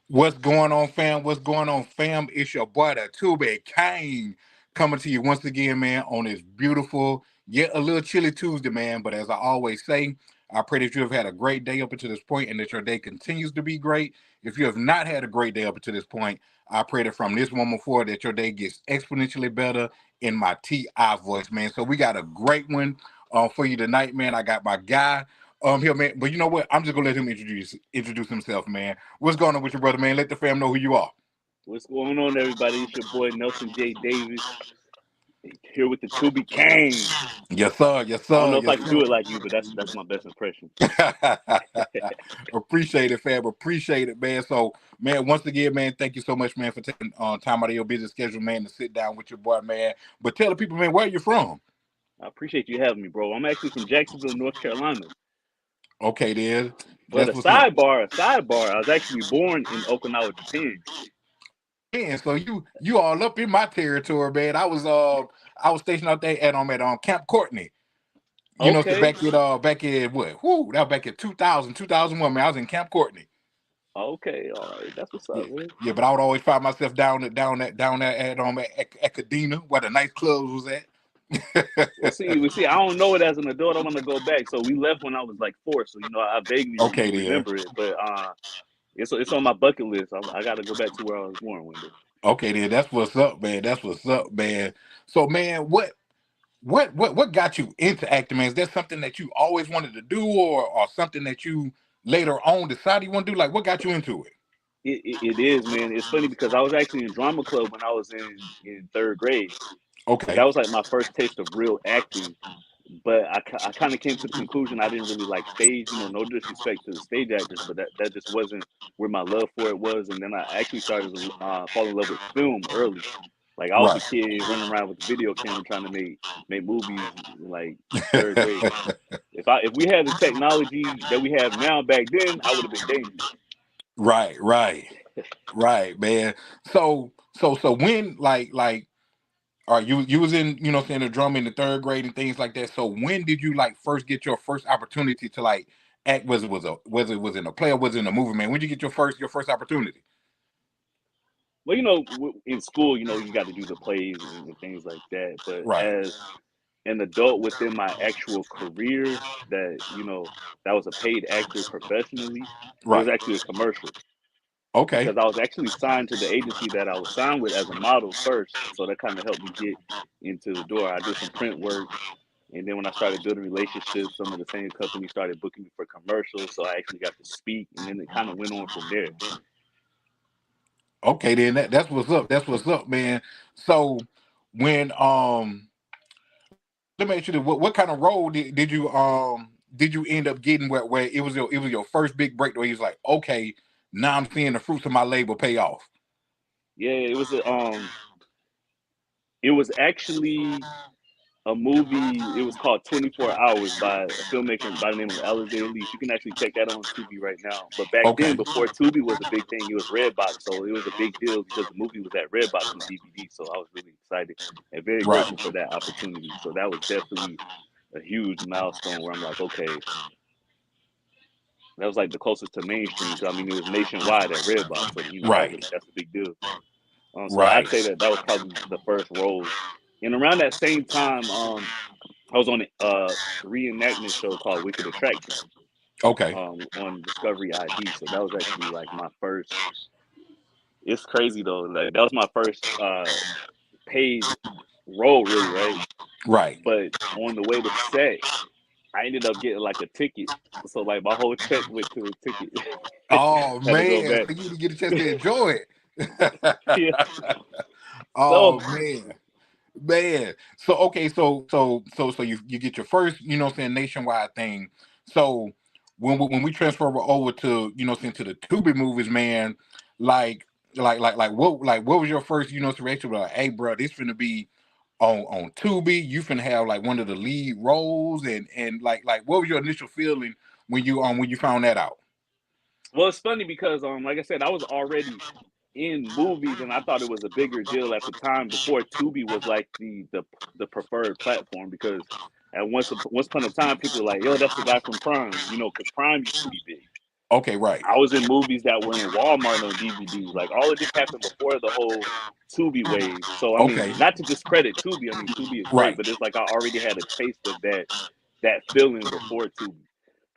What's going on, fam? What's going on, fam? It's your boy, the Tubi Kane, coming to you once again, man, on this beautiful, yet a little chilly Tuesday, man. But as I always say, I pray that you have had a great day up until this point and that your day continues to be great. If you have not had a great day up until this point, I pray that from this moment forward that your day gets exponentially better in my TI voice, man. So we got a great one for you tonight, man. I got my guy here, man. But you know what? I'm just gonna let him introduce himself, man. What's going on with your brother, man? Let the fam know who you are. What's going on, everybody? It's your boy Nelson J. Davis here with the Tubi Kane. Yes, sir. Yes, I don't sir. know if Yes, I can do it like you, but that's my best impression. sir. Appreciate it, fam. Appreciate it, man. So, man, once again, man, thank you so much, man, for taking time out of your busy schedule, man, to sit down with your boy, man. But tell the people, man, where you from? I appreciate you having me, bro. I'm actually from Jacksonville, North Carolina. Okay, then. But That's what's up. a sidebar. I was actually born in Okinawa, Japan. Man, so you all up in my territory, man. I was stationed out there at Camp Courtney. You know, so Okay, back in what? Whoo, that was back in 2000, 2001, man. I was in Camp Courtney. okay, all right. That's what's Yeah, up, man. yeah, but I would always find myself down there at Cadena, where the nice clubs was at. We see. I don't know it as an adult. I want to go back. So we left when I was like 4. So I vaguely Okay, then. remember it, but it's on my bucket list. I got to go back to where I was born one day. Okay, then. That's what's up, man. That's what's up, man. So, man, what got you into acting, man? Is that something that you always wanted to do, or something that you later on decided you want to do? Like, what got you into it? It is, man. It's funny because I was actually in drama club when I was in third grade. That Okay. was like my first taste of real acting. But I kind of came to the conclusion I didn't really like stage. No disrespect to the stage actors, but that just wasn't where my love for it was. And then I actually started to fall in love with film early. Like I was a Right. kid running around with the video camera trying to make movies like third grade. If we had the technology that we have now back then, I would have been dangerous. Right, right, right, man. So when like all right, you was in, saying the drum in the third grade and things like that. So when did you like first get your first opportunity to like act? Was it was in a play or was it in a movie, man? When did you get your first opportunity? Well, in school, you got to do the plays and things like that. But Right, as an adult within my actual career, that was a paid actor professionally, it was right. actually a commercial Okay, because I was actually signed to the agency that I was signed with as a model first. So that kind of helped me get into the door. I did some print work. And then when I started building relationships, some of the same companies started booking me for commercials. So I actually got to speak. And then it kind of went on from there. okay. Then that's what's up. That's what's up, man. So when let me ask you this: what kind of role did you end up getting where it was your first big break where he was like, okay, now I'm seeing the fruits of my labor pay off. Yeah, it was actually a movie. It was called 24 Hours by a filmmaker by the name of Alizé Elise. You can actually check that on Tubi right now. But back then, Okay. before Tubi was a big thing, it was Redbox. So it was a big deal because the movie was at Redbox on DVD. So I was really excited and very Right. grateful for that opportunity. So that was definitely a huge milestone where I'm like, okay, that was like the closest to mainstream. Because I mean, it was nationwide at Redbox. So Right. that's a big deal. So I'd Right. say that was probably the first role. And around that same time, I was on a reenactment show called Wicked Attraction Okay. on Discovery ID. So that was actually like my first. It's crazy though. Like that was my first paid role, really, right? Right. But on the way to set, I ended up getting like a ticket. So like my whole check went to a ticket. Oh Had to go man, back. so you didn't get a chance to enjoy it. Yeah. Oh So man. Man. So okay, so you get your first, nationwide thing. So when we transfer over to, to the Tubi movies, man, like what was your first, reaction? Like, hey bro, this finna be on Tubi. You finna have like one of the lead roles, and like what was your initial feeling when you found that out? well, it's funny because like I said, I was already in movies, and I thought it was a bigger deal at the time before Tubi was like the preferred platform because at once upon a time people were like, "Yo, that's the guy from Prime," because Prime used to be big. Okay, right. I was in movies that were in Walmart on DVD. Like all of this happened before the whole Tubi wave. So I mean, Okay, not to discredit Tubi. I mean, Tubi is great, right. but it's like I already had a taste of that feeling before Tubi.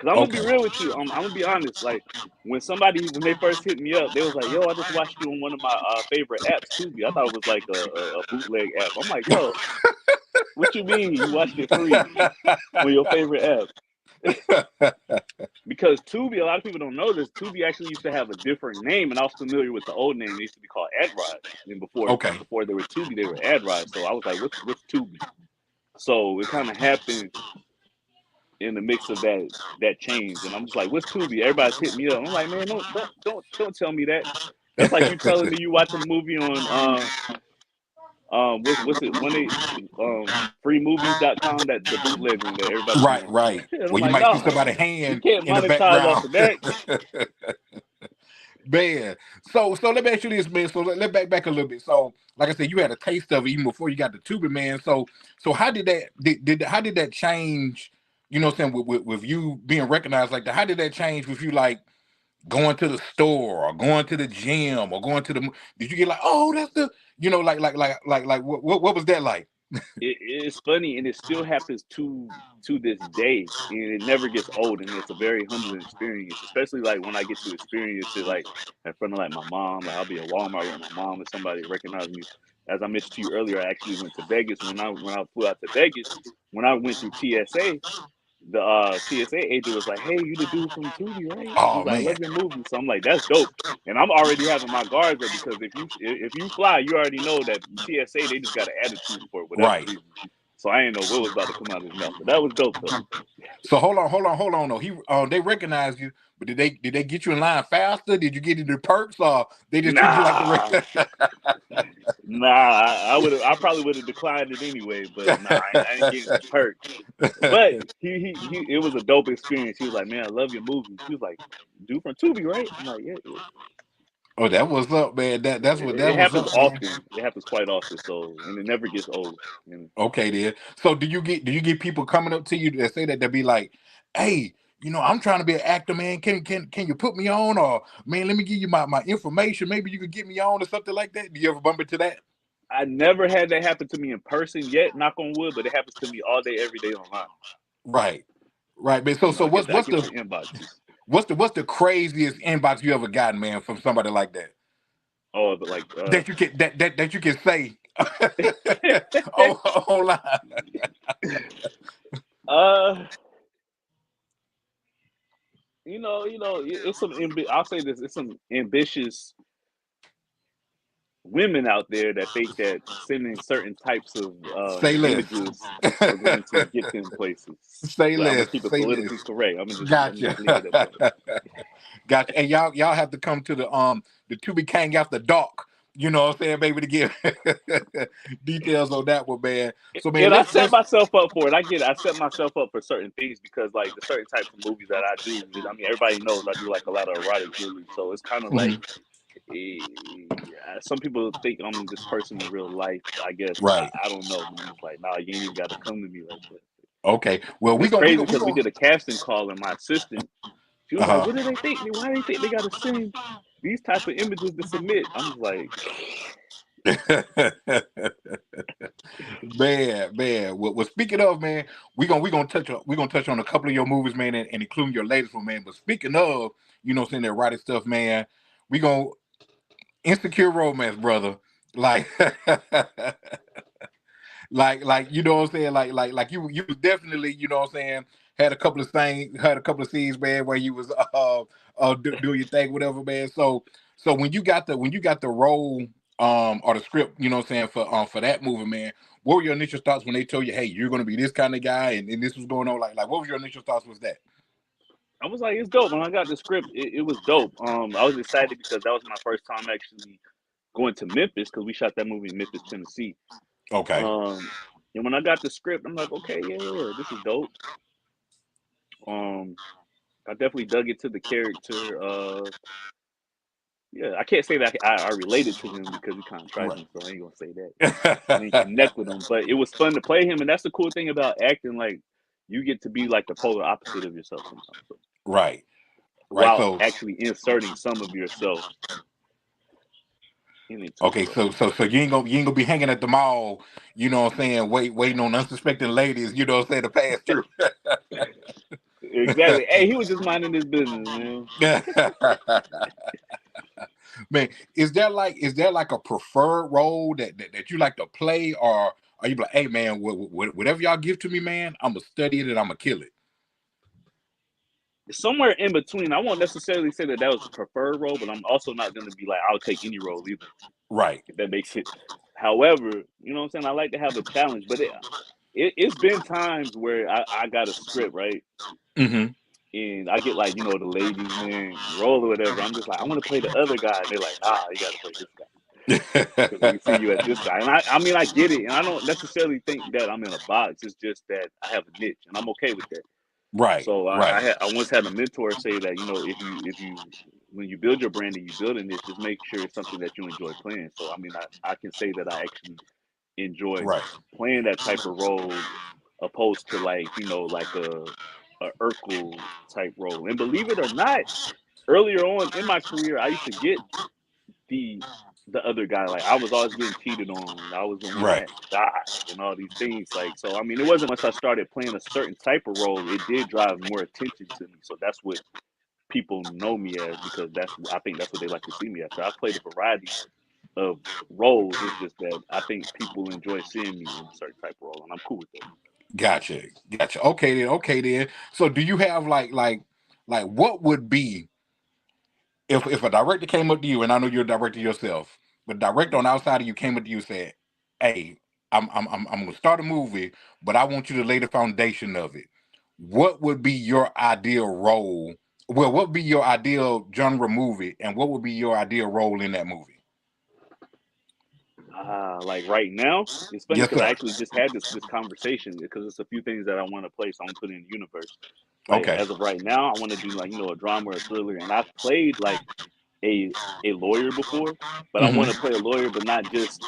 Cause I'm gonna be Okay. real with you. I'm gonna be honest. Like when they first hit me up, they was like, "Yo, I just watched you on one of my favorite apps, Tubi." I thought it was like a bootleg app. I'm like, "Yo, what you mean you watched it free on your favorite app?" Because Tubi, a lot of people don't know this. Tubi actually used to have a different name, and I was familiar with the old name. They used to be called AdRise, and Okay. before they were Tubi, they were AdRise. So I was like, "What's Tubi?" So it kind of happened in the mix of that change, and I'm just like, "What's Tubi?" Everybody's hitting me up. I'm like, "Man, don't tell me that." That's like you telling me you watching a movie on what's it one eight freemovies.com, that the bootleg one that everybody be Right, on. right. And I'm Well, you like, might see "No, somebody's you hand can't in the monetize off background. of that." Man, so let me ask you this, man. So let back a little bit. So, like I said, you had a taste of it even before you got the Tubi, man. So how did that how did that change? You know, what I'm saying with you being recognized like that. How did that change with you like going to the store or going to the gym or going to the? Did you get like, oh, that's the like what was that like? It's funny, and it still happens to this day, and it never gets old, and it's a very humbling experience, especially like when I get to experience it like in front of like my mom. Like I'll be at Walmart with my mom and somebody recognize me. As I mentioned to you earlier, I actually went to Vegas. When I flew out to Vegas, when I went through TSA, the TSA agent was like, "Hey, you the dude from Tubi, right?" He Oh was like, "I man, love your movie." So I'm like, "That's dope." And I'm already having my guards up because if you fly, you already know that TSA, they just got an attitude for whatever right. reason. So I didn't know what was about to come out of his mouth, but that was dope though. So hold on. No, they recognized you, but did they get you in line faster? Did you get into perks, or they just treat you like the Nah, rest? nah, I probably would have declined it anyway, but nah, I ain't getting the perks. But it was a dope experience. He was like, "Man, I love your movie." He was like, "Dude from Tubi, right?" I'm like, "Yeah, yeah." Oh, that was up, man. That It was happens up, man. often. It happens quite often. So, and it never gets old. And Okay, then. So do you get people coming up to you that say that they'll be like, "Hey, I'm trying to be an actor, man. Can you put me on? Or man, let me give you my information. Maybe you could get me on or something like that." Do you ever bump into that? I never had that happen to me in person yet, knock on wood, but it happens to me all day, every day online. Right, right, man. So I get what's the inboxes. what's the craziest inbox you ever gotten, man, from somebody like that? Oh, but like, That you can say oh online. uh, it's some. I'll say this: it's some ambitious women out there that think that sending certain types of Say less. images are going to get them places. Say But I'm gonna less. keep it Say less. politically correct. I'm Gotcha. just leave it at that. Gotcha. And y'all have to come to the Tubi Kang after dark. You know what I'm saying, baby, to give details on that one, man. So man, And I set let's myself up for it. I get it. I set myself up for certain things because like the certain types of movies that I do. I mean, everybody knows I do like a lot of erotic jewelry, so it's kind of like Mhm. some people think I'm this person in real life. I guess Right. I don't know. And I'm just like, nah, you ain't even got to come to me like that. Okay. Well, And we it's gonna we crazy gonna we because we gonna did a casting call, and my assistant, she was like, uh-huh. "What do they think? Why do they think they got to send these type of images to submit?" I'm just like, Man. Well, speaking of, man, we gonna touch on a couple of your movies, man, and including your latest one, man. But speaking of, saying that erotic stuff, man, we gonna insecure romance, brother. Like like you know what I'm saying, like you was definitely, what I'm saying, had a couple of scenes, man, where you was doing your thing, whatever, man. So when you got the role or the script, what I'm saying, for that movie, man, what were your initial thoughts when they told you, hey, you're gonna be this kind of guy, and this was going on, like what was your initial thoughts with that? I was like, it's dope. When I got the script, it was dope. I was excited because that was my first time actually going to Memphis because we shot that movie in Memphis, Tennessee. Okay. Um, and when I got the script, I'm like, okay, yeah, this is dope. Um, I definitely dug into the character. Yeah, I can't say that I related to him because he kind of Right. trifling, so I ain't gonna say that. I didn't connect with him, but it was fun to play him, and that's the cool thing about acting. Like, you get to be like the polar opposite of yourself sometimes. So, Right. Right. while So actually inserting some of yourself into the okay, role. so you ain't gonna be hanging at the mall, you know what I'm saying, waiting on unsuspecting ladies, you know what I'm saying, to pass through. Exactly. Hey, he was just minding his business, man. Man, is there like a preferred role that you like to play, or are you like, hey man, whatever y'all give to me, man, I'm gonna study it and I'm gonna kill it? Somewhere in between. I won't necessarily say that was a preferred role, but I'm also not going to be like, I'll take any role either, Right. if that makes it. However, you know what I'm saying? I like to have a challenge, but it's been times where I got a script, right? Mm-hmm. And I get like, the ladies, man, role or whatever. I'm just like, I want to play the other guy. And they're like, nah, you got to play this guy because we see you as this guy. And I mean, I get it. And I don't necessarily think that I'm in a box. It's just that I have a niche and I'm okay with that. Right. So Right. I once had a mentor say that, if you when you build your brand and you build a niche, just make sure it's something that you enjoy playing. So I mean, I can say that I actually enjoy Right. playing that type of role, opposed to like, like a Urkel type role. And believe it or not, earlier on in my career, I used to get the the other guy. Like, I was always getting cheated on. I was the one that Right. had to die and all these things. Like, so I mean, it wasn't once I started playing a certain type of role, it did drive more attention to me. So that's what people know me as, because I think that's what they like to see me as. So I played a variety of roles. It's just that I think people enjoy seeing me in a certain type of role, and I'm cool with that. Gotcha. Gotcha. Okay then. Okay then. So do you have like what would be if a director came up to you, and I know you're a director yourself, but a director on the outside of you came up to you and said, "Hey, I'm gonna start a movie, but I want you to lay the foundation of it." What would be your ideal role? Well, what would be your ideal genre movie, and what would be your ideal role in that movie? Like right now, it's funny Yes, because I sir. actually just had this conversation, because it's a few things that I want to play, so I'm gonna put in the universe. Like, Okay. as of right now, I want to do like, a drama or a thriller, and I've played like a lawyer before, but I want to play a lawyer, but not just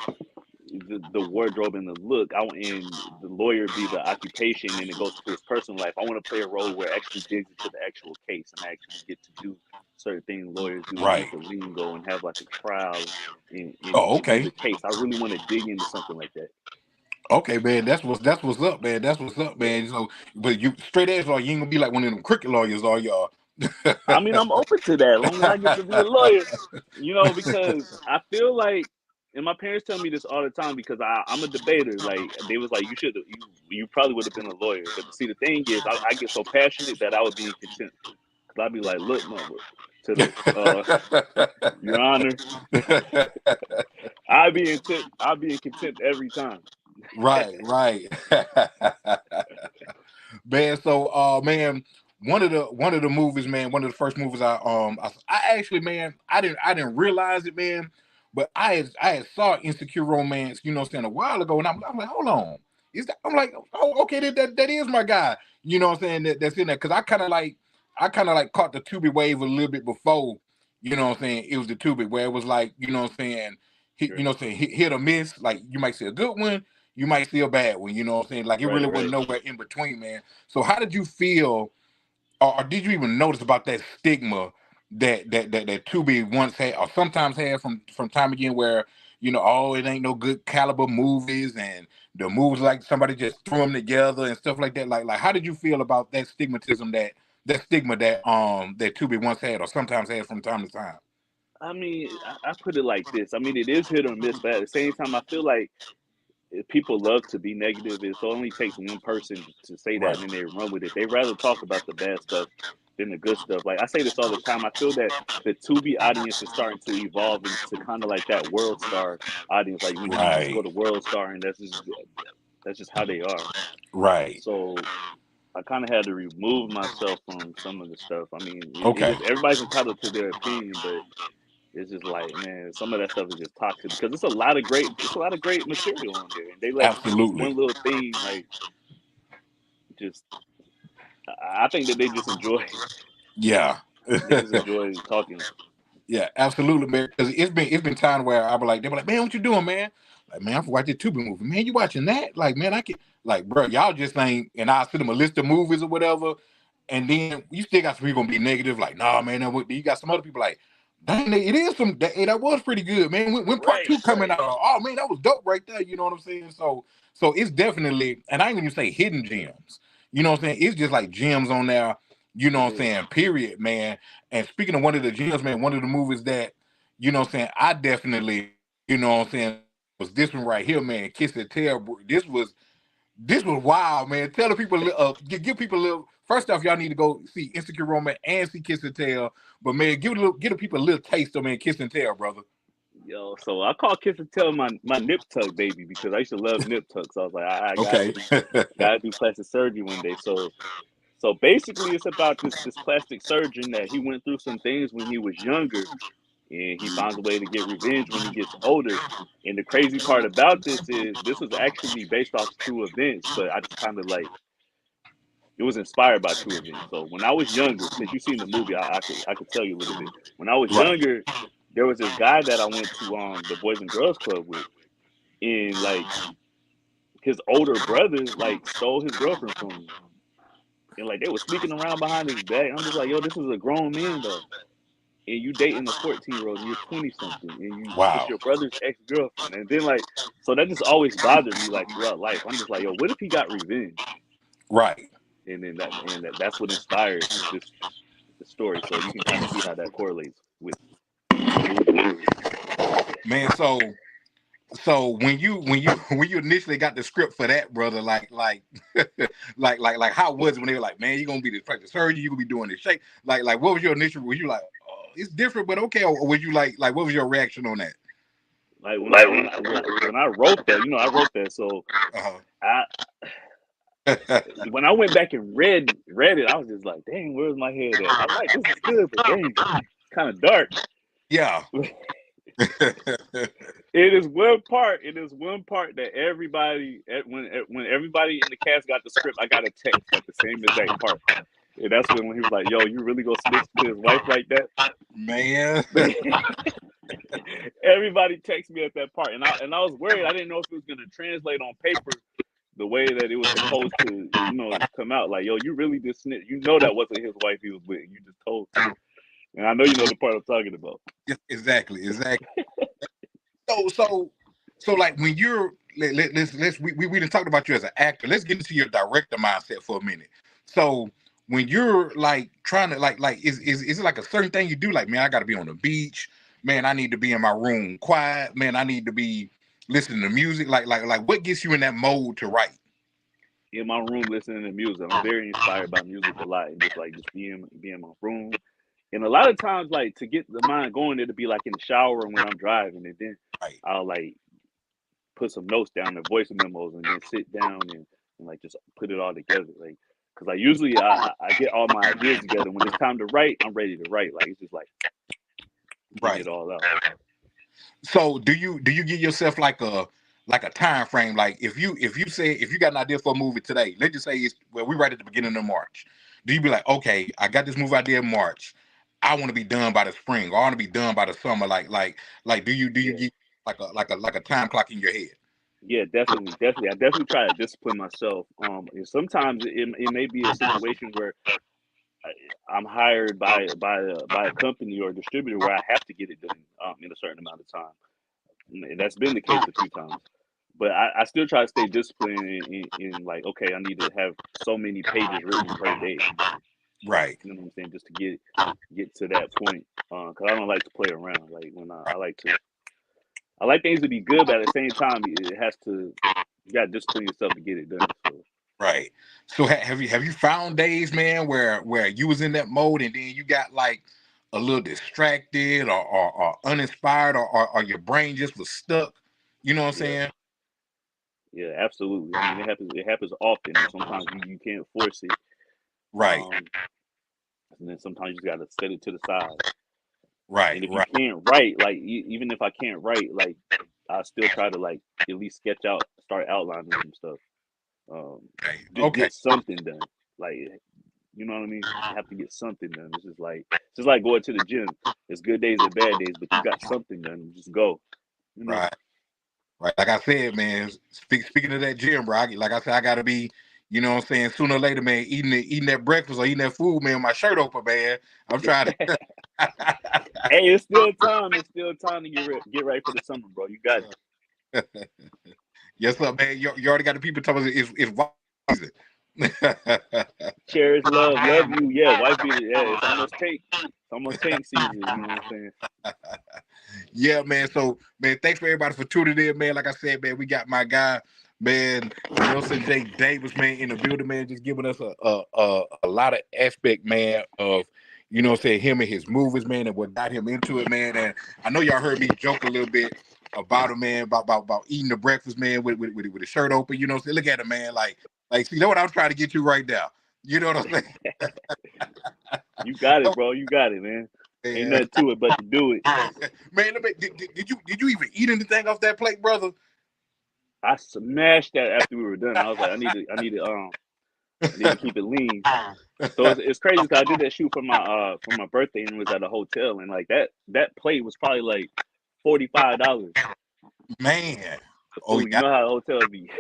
the wardrobe and the look. And the lawyer be the occupation, and it goes into his personal life. I want to play a role where it actually digs into the actual case, and I actually get to do certain things lawyers do and use Right. the lingo and have like a trial Oh, and do okay. the case. I really want to dig into something like that. Okay, man. That's what's up, man. That's what's up, Yeah. man. So, but you straight edge lawyer, you ain't gonna be like one of them cricket lawyers, are y'all? I mean, I'm open to that as long as I get to be a lawyer, because I feel like, and my parents tell me this all the time, because I'm a debater. Like, they was like, you probably would have been a lawyer. But see, the thing is, I get so passionate that I would be in contempt. Cause I'd be like, look, mother, to your honor, I'd be in contempt every time. Right, right. Man, so man, one of the movies, man, one of the first movies I actually, man, I didn't realize it, man, but I had saw Insecure Romance, you know what I'm saying, a while ago, and I'm like, hold on. I'm like, oh, okay, that is my guy. You know what I'm saying? That's in there. Cause I kind of like caught the Tubi wave a little bit before, you know what I'm saying, it was the Tubi where it was like, you know what I'm saying, Sure. you know what I'm saying, hit or miss. Like, you might see a good one, you might see a bad one, you know what I'm saying? Like, it Right, really right. wasn't nowhere in between, man. So how did you feel, or did you even notice about that stigma that Tubi once had, or sometimes had from time again, where, oh, it ain't no good caliber movies, and the movies like somebody just threw them together and stuff like that. Like how did you feel about that stigmatism, that stigma that Tubi once had, or sometimes had from time to time? I mean, I put it like this. I mean, it is hit or miss, but at the same time, I feel like people love to be negative. It only takes one person to say that, Right. and then they run with it. They rather talk about the bad stuff than the good stuff. Like, I say this all the time. I feel that the Tubi audience is starting to evolve into kind of like that World Star audience. Like, you just Right. go to World Star, and that's just how they are. Right. So I kind of had to remove myself from some of the stuff. I mean, it Okay. is, everybody's entitled to their opinion, but it's just like, man, some of that stuff is just toxic, because it's a lot of great material on there, and they let this Absolutely. one little thing, like, just, I think that Yeah. they just enjoy talking. Yeah, absolutely, man. Because it's been time where I be like, they be like, man, what you doing, man? Like, man, I'm watching Tubi movie. Man, you watching that? Like, man, I can, like, bro, y'all just ain't. And I send them a list of movies or whatever. And then you still got some people gonna be negative, like, nah, man. You got some other people like, dang, it is that was pretty good, man. When part Right, two coming out, oh man, that was dope right there. You know what I'm saying? So it's definitely, and I ain't even say hidden gems. You know what I'm saying? It's just like gems on there. You know what I'm saying? Period, man. And speaking of one of the gems, man, one of the movies that, you know what I'm saying, I definitely, you know what I'm saying, was this one right here, man. Kiss and Tell. This was wild, man. Tell the people, give people a little. First off, y'all need to go see Insecure Romance and see Kiss and Tell. But man, give the people a little taste of, man, Kiss and Tell, brother. Yo, so I call Kiss and Tell my nip tuck baby because I used to love nip tucks. So I was like, I Okay. gotta do plastic surgery one day. So basically, it's about this plastic surgeon that he went through some things when he was younger, and he finds a way to get revenge when he gets older. And the crazy part about this is this was actually based off true events, but I just kind of like it was inspired by true events. So when I was younger, since you've seen the movie, I could tell you a little bit. When I was Right. younger, there was this guy that I went to the Boys and Girls Club with, and like his older brother like stole his girlfriend from me. And like they were sneaking around behind his back. I'm just like, yo, this is a grown man though. And you dating a 14-year-old and you're 20 something and it's Wow. your brother's ex-girlfriend. And then like so that just always bothered me like throughout life. I'm just like, yo, what if he got revenge? Right. And then that's what inspired this the story. So you can kind of see how that correlates with the movie. Man, so when you initially got the script for that, brother, like how was it when they were like, man, you're gonna be this practice surgeon, you're gonna be doing this shake? Like what was your initial, were you like, oh, it's different, but okay, or was you like what was your reaction on that? Like when I wrote that, I wrote that. So Uh-huh. I when I went back and read it, I was just like, dang, where's my head at? I'm like, this is good, but dang, it's kind of dark. Yeah. It is one part. It is one part that everybody, when everybody in the cast got the script, I got a text at the same exact part. And that's when he was like, "Yo, you really gonna snitch to his wife like that?" Man. Everybody texted me at that part, and I was worried. I didn't know if it was gonna translate on paper the way that it was supposed to, come out. Like, yo, you really just snitch. You know that wasn't his wife he was with. You just told. And I know you know the part I'm talking about. Exactly. So like when you're we done talked about you as an actor. Let's get into your director mindset for a minute. So when you're like trying to like is it like a certain thing you do? Like, man, I gotta be on the beach, man, I need to be in my room quiet, man, I need to be listening to music. Like what gets you in that mode to write? In my room listening to music. I'm very inspired by music a lot, and just being in my room. And a lot of times, like to get the mind going, it'll be like in the shower and when I'm driving, and then Right. I'll like put some notes down, the voice memos, and then sit down and like just put it all together. Like, cause like usually I get all my ideas together. When it's time to write, I'm ready to write. Like it's just like getting Right. it all out. So do you give yourself like a time frame? Like if you say if you got an idea for a movie today, let's just say it's well, we right at the beginning of March. Do you be like, okay, I got this movie idea in March. I want to be done by the spring, or I want to be done by the summer. Like do you Yeah. get like a time clock in your head? Yeah, definitely, definitely. I definitely try to discipline myself. And sometimes it may be a situation where I'm hired by a company or a distributor where I have to get it done in a certain amount of time. And that's been the case a few times. But I still try to stay disciplined in like, okay, I need to have so many pages written per day. Right. You know what I'm saying? Just to get to that point. Because I don't like to play around. Like when I like things to be good, but at the same time, it has to. You got to discipline yourself to get it done. So Right. So have you found days, man, where you was in that mode and then you got like a little distracted or uninspired or your brain just was stuck? You know what I'm yeah, saying? yeah, absolutely. I mean, it happens. It happens often, and sometimes you can't force it. Right. And then sometimes you just got to set it to the side. Right. And if you Right. can't write, like even if I can't write, like I still try to like at least sketch out, start outlining some stuff. Okay. Just Okay. get something done. Like you know what I mean? You have to get something done. It's just like going to the gym. There's good days and bad days, but you got something done. Just go. You know. Right. Right. Like I said, man, speaking of that gym, bro, like I said, I gotta be, You know what I'm saying? Sooner or later, man, eating that breakfast or eating that food, man, with my shirt open, man. I'm trying to. Hey, it's still time. It's still time to get ready for the summer, bro. You got it. Yes, sir, man. You already got the people talking about it's wife season. Cherish, love you. Yeah, wife beater. Yeah, it's almost tank. It's almost tank season. You know what I'm saying? Yeah, man. So, man, thanks for everybody for tuning in, man. Like I said, man, we got my guy, man, Nelson J. Davis, man, in the building, man, just giving us a lot of aspect, man, of, you know what I'm saying, him and his movies, man, and what got him into it, man. And I know y'all heard me joke a little bit about him, man, about eating the breakfast, man, with the shirt open. You know what I'm saying? Look at him, man. Like, see, that's what I'm trying to get you right now. You know what I'm saying? You got it, bro. You got it, man. Ain't nothing to it but to do it. Man, did you even eat anything off that plate, brother? I smashed that after we were done. I was like, I need to keep it lean. So it's crazy because I did that shoot for my birthday and it was at a hotel, and like that plate was probably like $45. Man. Oh Food, you yeah. know how hotels be.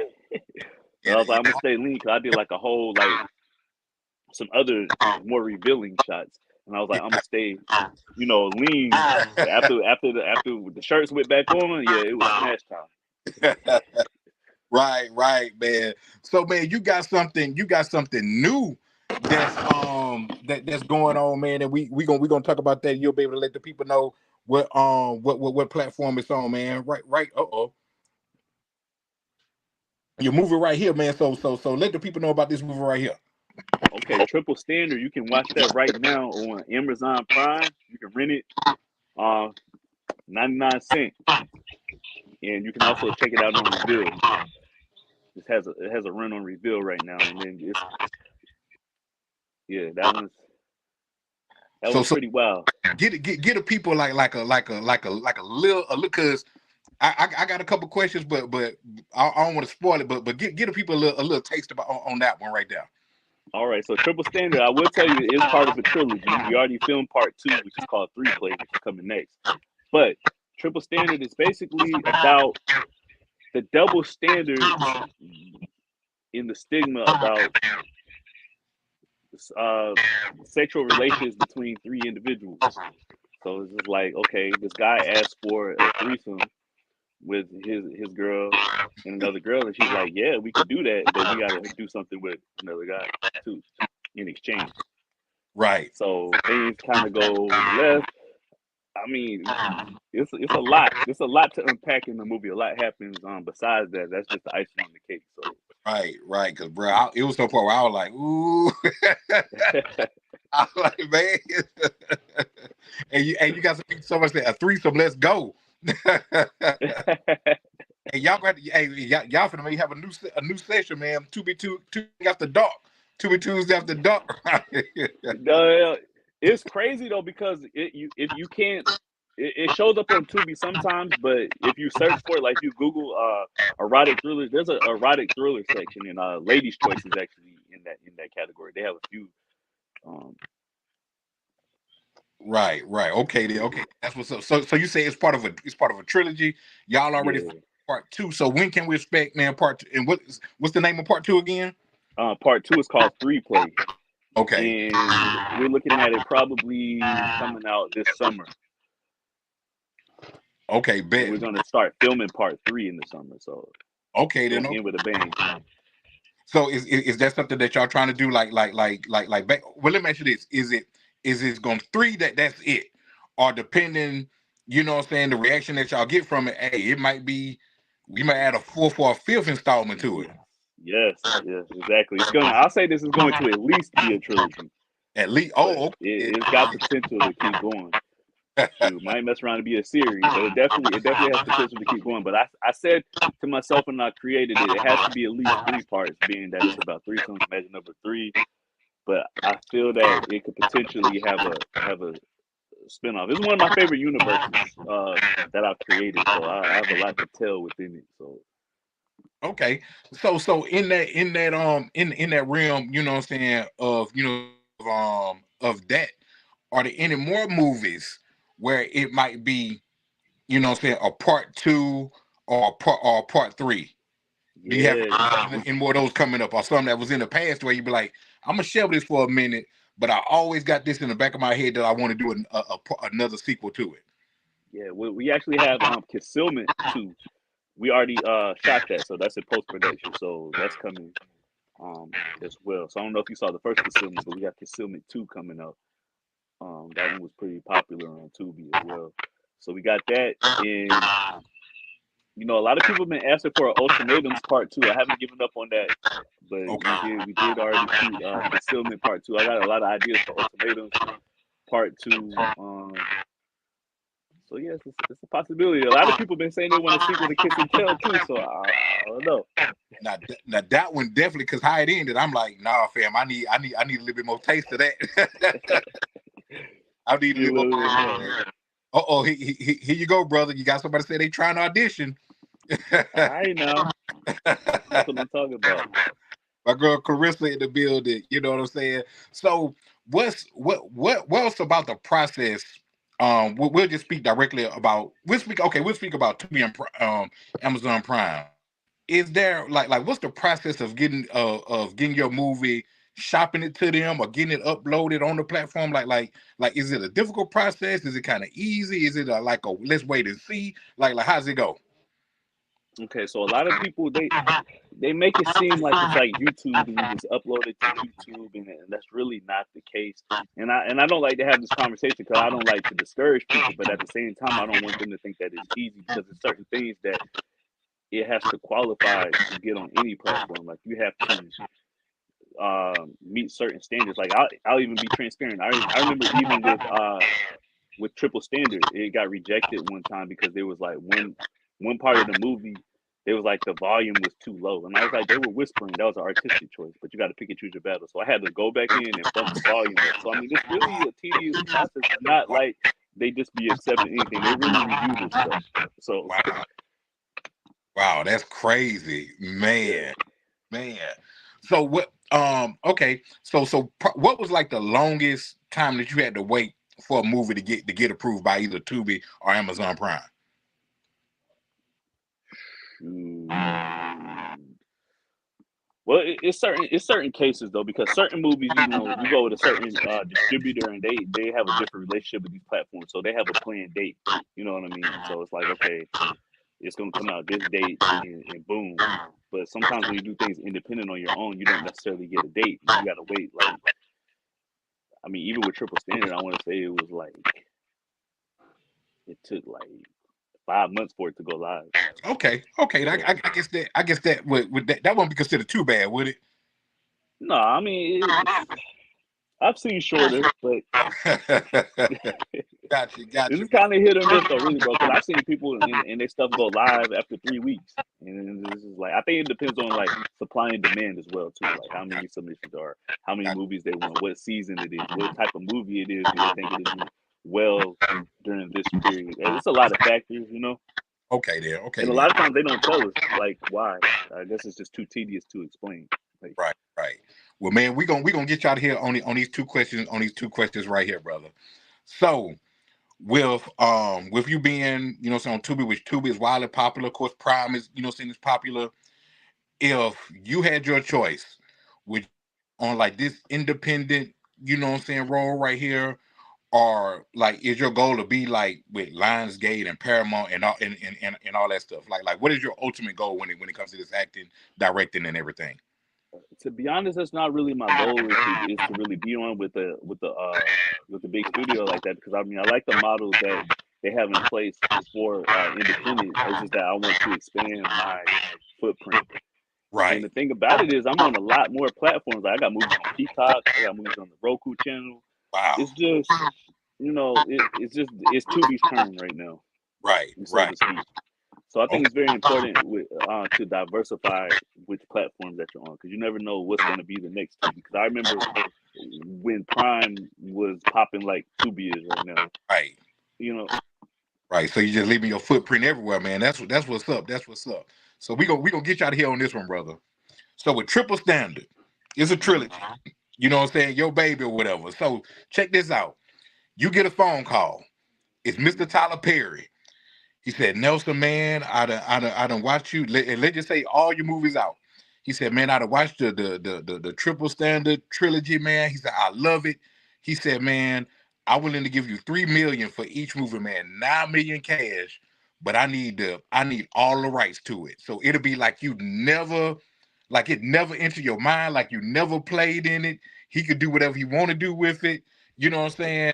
So I was like, I'm gonna stay lean because I did like a whole like some other more revealing shots, and I was like, I'm gonna stay, lean. But after the shirts went back on, yeah, it was smash time. Right, man. So, man, you got something new that's going on, man, and we gonna talk about that. You'll be able to let the people know what platform it's on, man. Right. Your movie right here, man. So let the people know about this movie right here. Okay, Triple Standard. You can watch that right now on Amazon Prime. You can rent it, 99 cents, and you can also check it out on Reveal. It has a run on Reveal right now, and then that So one's pretty wild. get the people like a little because I got a couple questions, but I don't want to spoil it. But get the people a little taste about on that one right there. All right, so Triple Standard, I will tell you, it is part of a trilogy. We already filmed part 2, which is called 3 Play, which is coming next. But Triple Standard is basically about the double standards in the stigma about sexual relations between 3 individuals. So it's just like, okay, this guy asked for a threesome with his girl and another girl, and she's like, yeah, we could do that, but we gotta do something with another guy too in exchange. Right. So things kind of go left. I mean, it's a lot. It's a lot to unpack in the movie. A lot happens. Besides that, that's just the icing on the cake. So right. Because bro, it was so far where I was like, ooh. I was like, man. and you got so much a threesome. Let's go. And y'all got y'all finna have a new session, man. To be two after dark. 2 after dark. It's crazy though because if you can't, it shows up on Tubi sometimes, but if you search for it, like you Google erotic thrillers, there's an erotic thriller section, and Ladies' Choice is actually in that category. They have a few. Right. Okay, then. Okay, that's what's up. So you say it's part of a trilogy. Y'all already part 2. So when can we expect, man, part 2? And what's the name of part 2 again? Part 2 is called 3 Play. Okay. And we're looking at it probably coming out this summer. Okay, bet. And we're gonna start filming part 3 in the summer. So okay, then end with a bang. So is that something that y'all trying to do like back? Well, let me ask you this: is it going 3 that's it, or depending, you know what I'm saying, the reaction that y'all get from it? Hey, it might be we might add a 4th or a 5th installment to it. Yes, exactly. I'll say this is going to at least be a trilogy. At least, okay. It's got potential to keep going. Shoot, might mess around and be a series, but it definitely has potential to keep going. But I said to myself when I created it, it has to be at least 3 parts, being that it's about threesomes, imagine number 3. But I feel that it could potentially have a spinoff. It's one of my favorite universes that I've created, so I have a lot to tell within it. So okay, so in that realm, you know what I'm saying, of that, are there any more movies where it might be, you know what I'm saying, a part 2 or a part 3? Do you have Yeah. any more of those coming up, or something that was in the past where you be like, I'm gonna shelve this for a minute, but I always got this in the back of my head that I want to do another sequel to it. Yeah, we actually have Concealment 2. We already shot that, so that's in post production. So that's coming as well. So I don't know if you saw the first Concealment, but we got Concealment 2 coming up. That one was pretty popular on Tubi as well. So we got that, and a lot of people have been asking for Ultimatums Part 2. I haven't given up on that, but Okay. we did already shoot Concealment Part 2. I got a lot of ideas for Ultimatums Part 2. So yes, it's a possibility. A lot of people have been saying they want a sequel to Kiss and Tell too. So I don't know. Now that one definitely, because how it ended, I'm like, nah, fam, I need a little bit more taste of that. I need a little more taste of that. Uh-oh, here you go, brother. You got somebody say they trying to audition. I know. That's what I'm talking about. My girl Carissa in the building. You know what I'm saying? So what else about the process? We'll just speak directly about. We'll speak about Tubi and Amazon Prime. Is there like what's the process of getting your movie, shopping it to them, or getting it uploaded on the platform? Like is it a difficult process? Is it kind of easy? Is it like a let's wait and see? Like how's it go? Okay, so a lot of people they make it seem like it's like YouTube and you just upload it to YouTube, and that's really not the case. And I don't like to have this conversation because I don't like to discourage people, but at the same time I don't want them to think that it's easy because there's certain things that it has to qualify to get on any platform. Like you have to meet certain standards. Like I'll even be transparent. I remember even with Triple Standard, it got rejected one time because there was like one part of the movie, there was like the volume was too low, and I was like, they were whispering. That was an artistic choice, but you got to pick and choose your battle. So I had to go back in and bump the volume up. So I mean, it's really a tedious process. It's not like they just be accepting anything. They really review this stuff. So wow, that's crazy, man. So what? Okay. So what was like the longest time that you had to wait for a movie to get approved by either Tubi or Amazon Prime? Well, it's certain cases though, because certain movies, you go with a certain distributor and they have a different relationship with these platforms, so they have a planned date. You know what I mean? So it's like, okay, it's gonna come out this date and boom. But sometimes when you do things independent on your own, you don't necessarily get a date. You gotta wait. Like, I mean, even with Triple Standard, I want to say it was like it took like 5 months for it to go live. Okay. I guess that would that won't be considered too bad, would it? No, I mean, I've seen shorter, but Gotcha. this is kind of hit or miss though, really, bro. Because I've seen people and their stuff go live after 3 weeks, and this is like, I think it depends on like supply and demand as well too, like how many submissions are, how many movies they want, what season it is, what type of movie it is. Do they think it'll do well during this period? It's a lot of factors. Okay, there. Okay, and a lot of times they don't tell us like why. I guess it's just too tedious to explain. Like, right. Well, man, we gonna get you out of here on these two questions right here, brother. So with you being, so on Tubi, which Tubi is wildly popular, of course, Prime is, saying it's popular. If you had your choice, would on like this independent, role right here, or like is your goal to be like with Lionsgate and Paramount and all that stuff? Like what is your ultimate goal when it comes to this acting, directing, and everything? to be honest, that's not really my goal. Is to really be on with the big studio like that, because I mean I like the models that they have in place for independent. It's just that I want to expand my footprint. Right. And the thing about it is, I'm on a lot more platforms. Like I got movies on Peacock. I got movies on the Roku channel. Wow. It's just, it's Tubi's turn right now. Right. So to speak. So I think it's very important to diversify which platforms that you're on, because you never know what's going to be the next Tubi. Because I remember when Prime was popping like Tubi is right now. Right. Right. So you're just leaving your footprint everywhere, man. That's what's up. That's what's up. So we gonna get you out of here on this one, brother. So with Triple Standard, it's a trilogy. You know what I'm saying? Your baby or whatever. So check this out. You get a phone call. It's Mr. Tyler Perry. He said, Nelson, man, I done watched you. Let's just say all your movies out. He said, man, I done watched the Triple Standard trilogy, man. He said, I love it. He said, man, I'm willing to give you $3 million for each movie, man. $9 million cash, but I need all the rights to it. So it'll be like you never, like it never entered your mind, like you never played in it. He could do whatever he want to do with it. You know what I'm saying?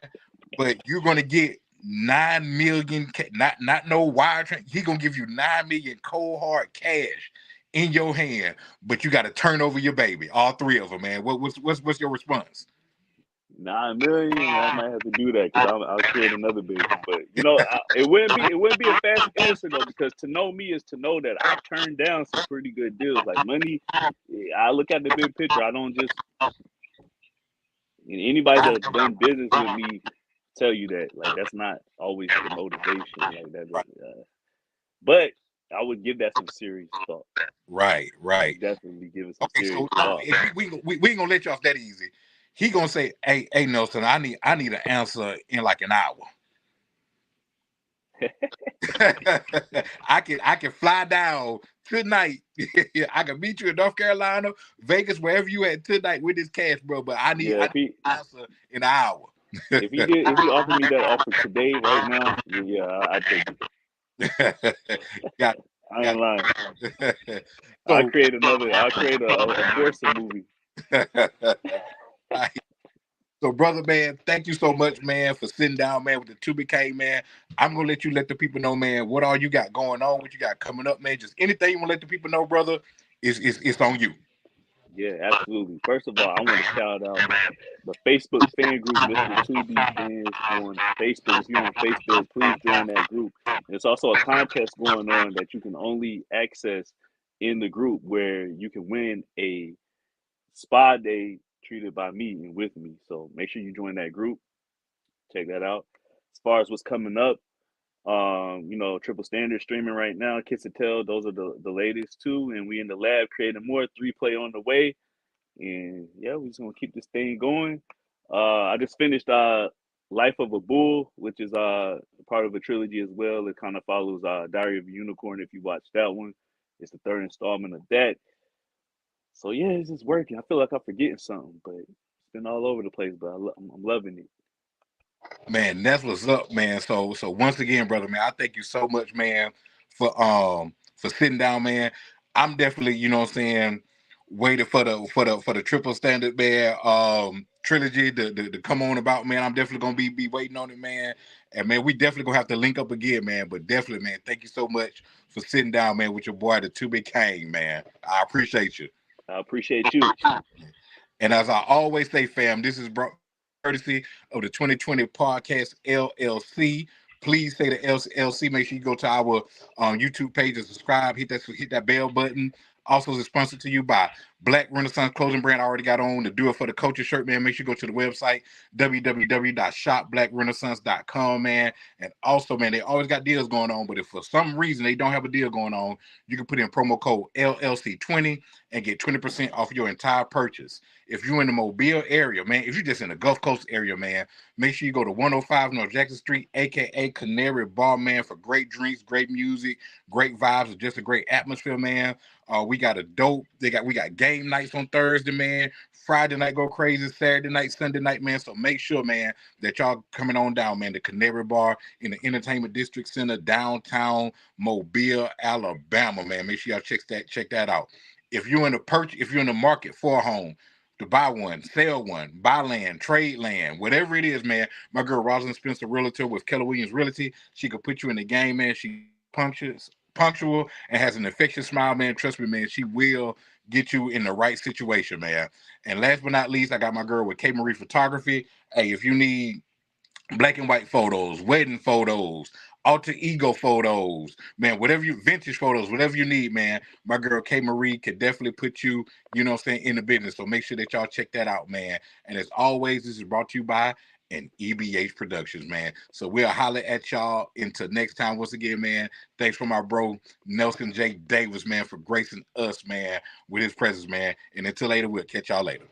But you're gonna get 9 million, not no wire transfer. He gonna give you 9 million cold hard cash in your hand, but you got to turn over your baby, all three of them, man. What's your response? 9 million. I might have to do that because I'll create another baby. But it wouldn't be a fast answer though, because to know me is to know that I've turned down some pretty good deals. Like money, I look at the big picture. I don't just anybody that's done business with me tell you that like that's not always the motivation like that. Right. But I would give that some serious thought. Right. Definitely give it some Okay, serious so thought. we ain't gonna let you off that easy. He gonna say, hey Nelson, I need an answer in like an hour. I can fly down tonight. I can meet you in North Carolina, Vegas, wherever you at tonight with this cash, bro. But I need an answer in an hour. If he offered me that offer today, right now, yeah, I'd take it. I ain't lying. So, I'll create a foursome movie. So, brother, man, thank you so much, man, for sitting down, man, with the 2BK, man. I'm gonna let the people know, man, what all you got going on, what you got coming up, man. Just anything you want to let the people know, brother, it's on you. Yeah, absolutely. First of all, I want to shout out the Facebook fan group, Mr. 2B Fans on Facebook. If you're on Facebook, please join that group. There's also a contest going on that you can only access in the group where you can win a spa day treated by me and with me. So make sure you join that group. Check that out. As far as what's coming up, Triple Standard streaming right now. Kiss and Tell, those are the latest two, and we in the lab creating more. 3-play on the way, and yeah, we're just gonna keep this thing going. I just finished Life of a Bull, which is part of a trilogy as well. It kind of follows Diary of a Unicorn. If you watch that one, it's the third installment of that. So yeah, it's just working. I feel like I'm forgetting something, but it's been all over the place. But I'm loving it. Man, that's what's up, man. So once again, brother, man, I thank you so much, man, for sitting down, man. I'm definitely, you know what I'm saying, waiting for the Triple Standard, man, trilogy to come on about, man. I'm definitely gonna be waiting on it, man. And man, we definitely gonna have to link up again, man. But definitely, man, thank you so much for sitting down, man, with your boy, the 2BK, man. I appreciate you. I appreciate you. And as I always say, fam, this is courtesy of the 2020 Podcast LLC. Please say the LLC. Make sure you go to our YouTube page and subscribe. Hit that bell button. Also, is sponsored to you by Black Renaissance Clothing Brand. I already got on the Do It for the Culture shirt, man. Make sure you go to the website, www.shopblackrenaissance.com, man. And also, man, they always got deals going on. But if for some reason they don't have a deal going on, you can put in promo code LLC20 and get 20% off your entire purchase. If you're in the Mobile area, man, if you're just in the Gulf Coast area, man, make sure you go to 105 North Jackson Street, aka Canary Bar, man, for great drinks, great music, great vibes, and just a great atmosphere, man. We got we got game nights on Thursday, man. Friday night go crazy, Saturday night, Sunday night, man. So make sure, man, that y'all coming on down, man. The Canary Bar in the Entertainment District Center, downtown Mobile, Alabama, man. Make sure y'all check that out. If you're in the market for a home, to buy one, sell one, buy land, trade land, whatever it is, man. My girl Rosalind Spencer, realtor with Keller Williams Realty, she could put you in the game, man. She punctual and has an infectious smile, man. Trust me, man. She will get you in the right situation, man. And last but not least, I got my girl with K Marie Photography. Hey, if you need black and white photos, wedding photos, alter ego photos, man, vintage photos, whatever you need, man, my girl K Marie could definitely put you, you know what I'm saying, in the business. So make sure that y'all check that out, man. And as always, this is brought to you by an EBH Productions, man. So we'll holler at y'all until next time. Once again, man, thanks for my bro Nelson J. Davis, man, for gracing us, man, with his presence, man. And until later, we'll catch y'all later.